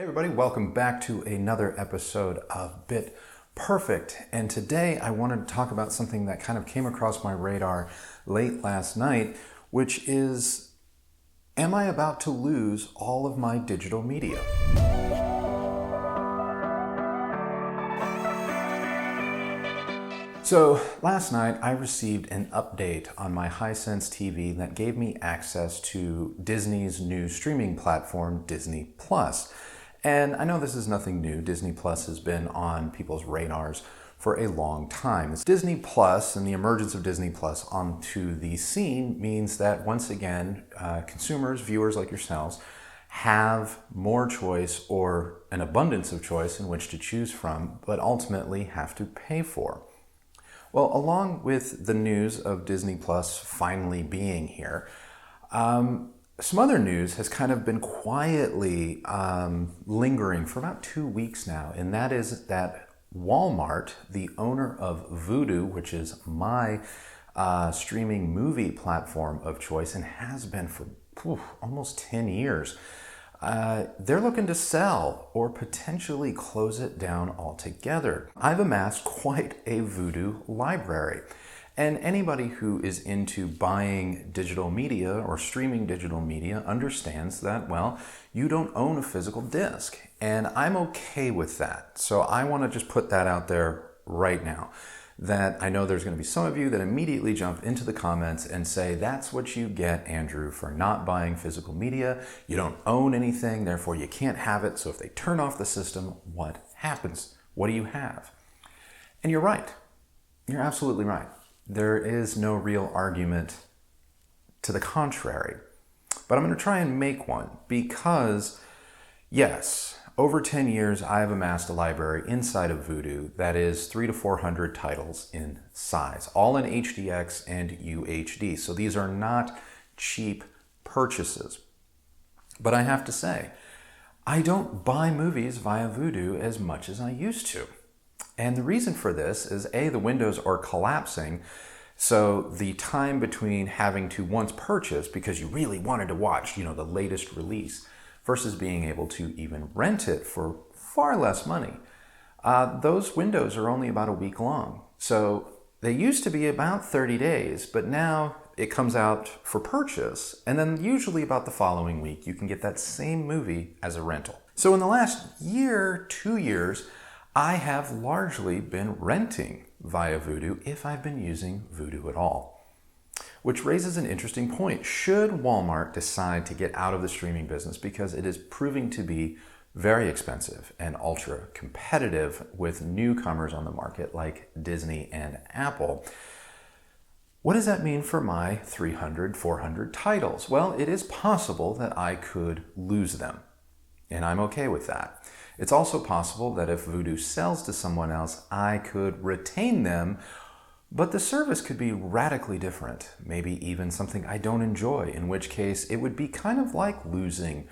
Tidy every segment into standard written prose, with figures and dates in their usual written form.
Hey everybody, welcome back to another episode of bitPERFECT. And today I wanted to talk about something that kind of came across my radar late last night, which is, am I about to lose all of my digital media? So last night I received an update on my Hisense TV that gave me access to Disney's new streaming platform, Disney Plus. And I know this is nothing new. Disney Plus has been on people's radars for a long time. Disney Plus and the emergence of Disney Plus onto the scene means that once again, consumers, viewers like yourselves, have more choice or an abundance of choice in which to choose from, but ultimately have to pay for. Well, along with the news of Disney Plus finally being here, some other news has kind of been quietly lingering for about 2 weeks now, and that is that Walmart, the owner of Vudu, which is my streaming movie platform of choice and has been for almost 10 years, they're looking to sell or potentially close it down altogether. I've amassed quite a Vudu library. And anybody who is into buying digital media or streaming digital media understands that, well, you don't own a physical disc. And I'm okay with that. So I want to just put that out there right now. That I know there's going to be some of you that immediately jump into the comments and say, that's what you get, Andrew, for not buying physical media. You don't own anything, therefore you can't have it. So if they turn off the system, what happens? What do you have? And you're right. You're absolutely right. There is no real argument to the contrary. But I'm going to try and make one because, yes, over 10 years I have amassed a library inside of Vudu that is 300 to 400 titles in size, all in HDX and UHD. So these are not cheap purchases. But I have to say, I don't buy movies via Vudu as much as I used to. And the reason for this is A, the windows are collapsing, so the time between having to once purchase because you really wanted to watch, the latest release versus being able to even rent it for far less money, those windows are only about a week long. So they used to be about 30 days, but now it comes out for purchase, and then usually about the following week you can get that same movie as a rental. So in the last year, 2 years, I have largely been renting via Vudu if I've been using Vudu at all. Which raises an interesting point. Should Walmart decide to get out of the streaming business because it is proving to be very expensive and ultra competitive with newcomers on the market like Disney and Apple, what does that mean for my 300, 400 titles? Well, it is possible that I could lose them, and I'm okay with that. It's also possible that if Vudu sells to someone else, I could retain them, but the service could be radically different, maybe even something I don't enjoy, in which case it would be kind of like losing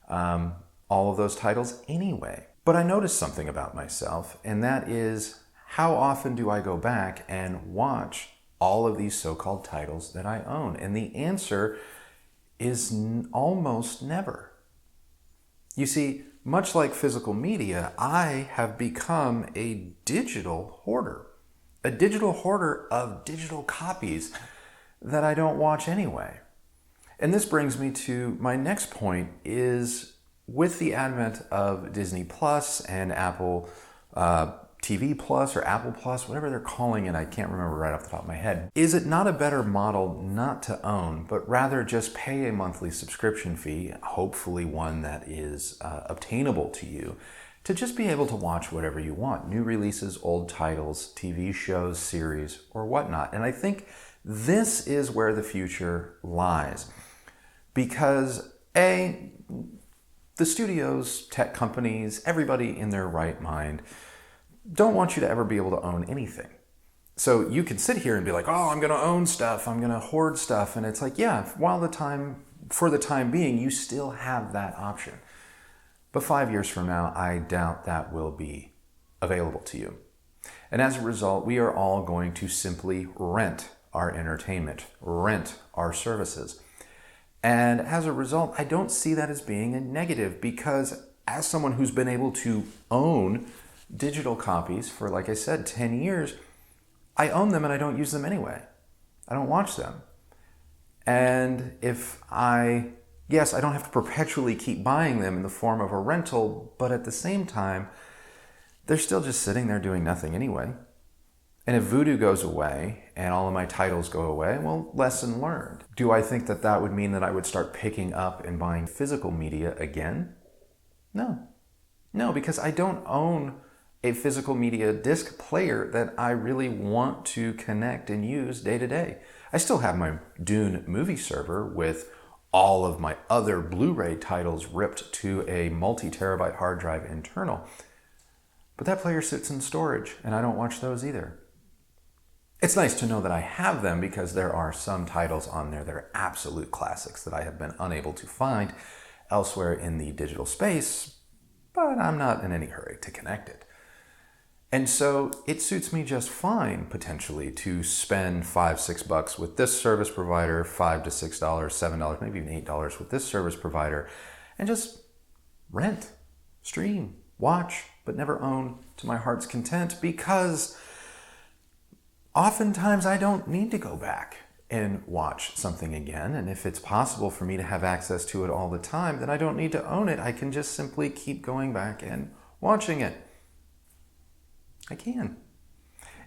all of those titles anyway. But I noticed something about myself, and that is, how often do I go back and watch all of these so-called titles that I own? And the answer is almost never. You see, much like physical media, I have become a digital hoarder of digital copies that I don't watch anyway. And this brings me to my next point is, with the advent of Disney Plus and Apple TV Plus or Apple Plus, whatever they're calling it, I can't remember right off the top of my head. Is it not a better model not to own, but rather just pay a monthly subscription fee, hopefully one that is obtainable to you, to just be able to watch whatever you want, new releases, old titles, TV shows, series, or whatnot? And I think this is where the future lies. Because A, the studios, tech companies, everybody in their right mind don't want you to ever be able to own anything. So you can sit here and be like, oh, I'm going to own stuff, I'm going to hoard stuff. And it's like, yeah, for the time being, you still have that option. But 5 years from now, I doubt that will be available to you. And as a result, we are all going to simply rent our entertainment, rent our services. And as a result, I don't see that as being a negative, because as someone who's been able to own digital copies for, like I said, 10 years, I own them and I don't use them anyway. I don't watch them. And yes, I don't have to perpetually keep buying them in the form of a rental, but at the same time, they're still just sitting there doing nothing anyway. And if Vudu goes away and all of my titles go away, well, lesson learned. Do I think that that would mean that I would start picking up and buying physical media again? No. No, because I don't own a physical media disc player that I really want to connect and use day to day. I still have my Dune movie server with all of my other Blu-ray titles ripped to a multi-terabyte hard drive internal. But that player sits in storage, and I don't watch those either. It's nice to know that I have them because there are some titles on there that are absolute classics that I have been unable to find elsewhere in the digital space, but I'm not in any hurry to connect it. And so it suits me just fine, potentially, to spend $5-6 with this service provider, $5 to $6, $7, maybe even $8 with this service provider, and just rent, stream, watch, but never own to my heart's content, because oftentimes I don't need to go back and watch something again. And if it's possible for me to have access to it all the time, then I don't need to own it. I can just simply keep going back and watching it. I can.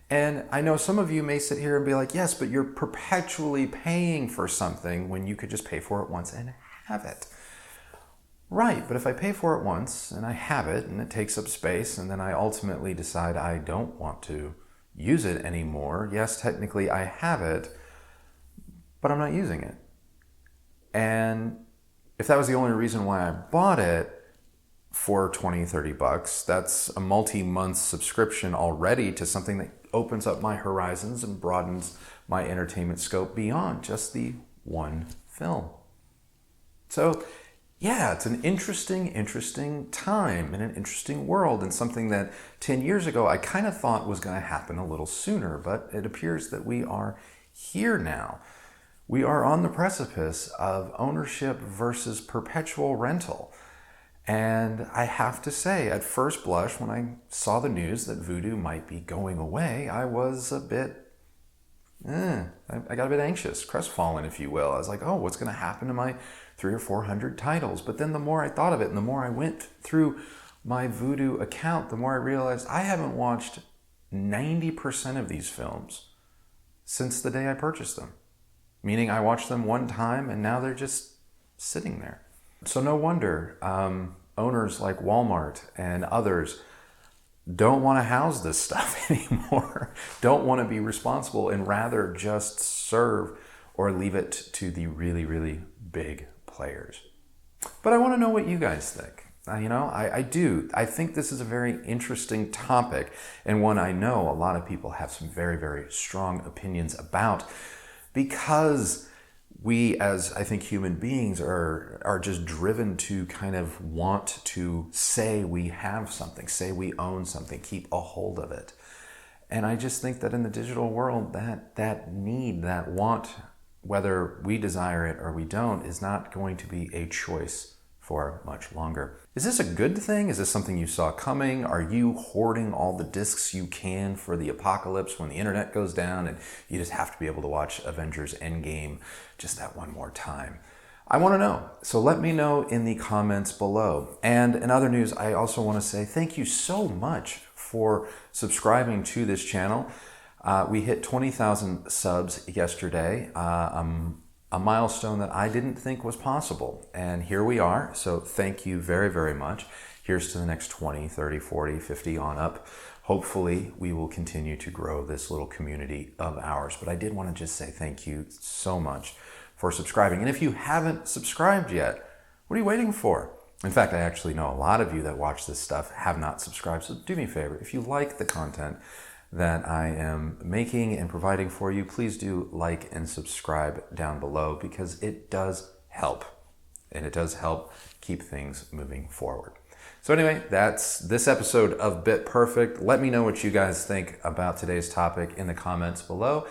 And I know some of you may sit here and be like, yes, but you're perpetually paying for something when you could just pay for it once and have it. Right, but if I pay for it once and I have it and it takes up space and then I ultimately decide I don't want to use it anymore, yes, technically I have it, but I'm not using it. And if that was the only reason why I bought it for $20-$30, that's a multi-month subscription already to something that opens up my horizons and broadens my entertainment scope beyond just the one film. So yeah, it's an interesting time in an interesting world, and something that 10 years ago I kind of thought was going to happen a little sooner, but it appears that we are here now. We are on the precipice of ownership versus perpetual rental. And I have to say, at first blush, when I saw the news that Vudu might be going away, I was a bit, I got a bit anxious, crestfallen, if you will. I was like, oh, what's going to happen to my 300 or 400 titles? But then the more I thought of it and the more I went through my Vudu account, the more I realized I haven't watched 90% of these films since the day I purchased them. Meaning I watched them one time and now they're just sitting there. So no wonder owners like Walmart and others don't want to house this stuff anymore, don't want to be responsible, and rather just serve or leave it to the really, really big players. But I want to know what you guys think. I do. I think this is a very interesting topic, and one I know a lot of people have some very, very strong opinions about, because we, as I think human beings, are just driven to kind of want to say we have something, say we own something, keep a hold of it. And I just think that in the digital world, that need, that want, whether we desire it or we don't, is not going to be a choice for much longer. Is this a good thing? Is this something you saw coming? Are you hoarding all the discs you can for the apocalypse when the internet goes down and you just have to be able to watch Avengers Endgame just that one more time? I want to know. So let me know in the comments below. And in other news, I also want to say thank you so much for subscribing to this channel. We hit 20,000 subs yesterday. A milestone that I didn't think was possible. And here we are. So thank you very, very much. Here's to the next 20, 30, 40, 50 on up. Hopefully we will continue to grow this little community of ours. But I did want to just say thank you so much for subscribing. And if you haven't subscribed yet, what are you waiting for? In fact, I actually know a lot of you that watch this stuff have not subscribed. So do me a favor. If you like the content that I am making and providing for you, please do like and subscribe down below, because it does help. And it does help keep things moving forward. So anyway, that's this episode of bitPERFECT. Let me know what you guys think about today's topic in the comments below.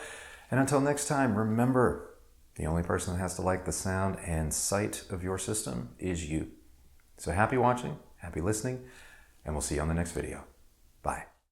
And until next time, remember, the only person that has to like the sound and sight of your system is you. So happy watching. Happy listening, and we'll see you on the next video. Bye.